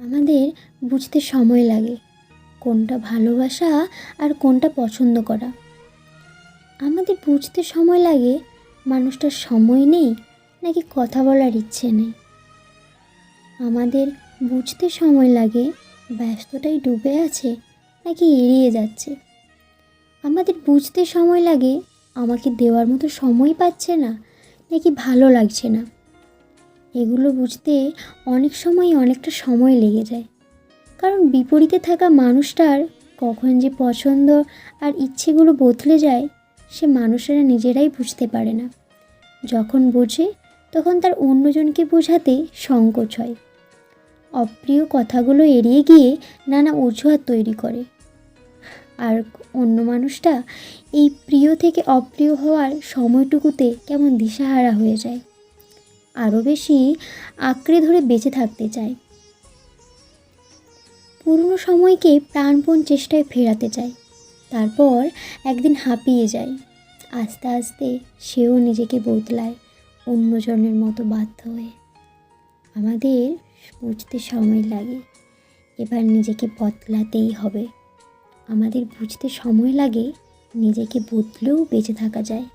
আমাদের বুঝতে সময় লাগে কোনটা ভালোবাসা আর কোনটা পছন্দ করা। আমাদের বুঝতে সময় লাগে মানুষটার সময় নেই নাকি কথা বলার ইচ্ছে নেই। আমাদের বুঝতে সময় লাগে ব্যস্ততায় ডুবে আছে নাকি এড়িয়ে যাচ্ছে। আমাদের বুঝতে সময় লাগে আমাকে দেওয়ার মতো সময় পাচ্ছে না নাকি ভালো লাগছে না। এগুলো বুঝতে অনেক সময় অনেকটা সময় লেগে যায়, কারণ বিপরীতে থাকা মানুষটার কখন যে পছন্দ আর ইচ্ছেগুলো বদলে যায় সে মানুষেরা নিজেরাই বুঝতে পারে না। যখন বোঝে তখন তার অন্যজনকে বোঝাতে সংকোচ হয়, অপ্রিয় কথাগুলো এড়িয়ে গিয়ে নানা অজুহাত তৈরি করে। আর অন্য মানুষটা এই প্রিয় থেকে অপ্রিয় হওয়ার সময়টুকুতে কেমন দিশাহারা হয়ে যায়, আরও বেশি আঁকড়ে ধরে বেঁচে থাকতে চায়। পুরনো সময়কে প্রাণপণ চেষ্টায় ফেরাতে চায়, তারপর একদিন হাঁপিয়ে যায়। আস্তে আস্তে সেও নিজেকে বদলায় অন্যজনের মতো বাধ্য হয়ে। আমাদের বুঝতে সময় লাগে, এবার নিজেকে বদলাতেই হবে। আমাদের বুঝতে সময় লাগে নিজেকে বদলেও বেঁচে থাকা যায়।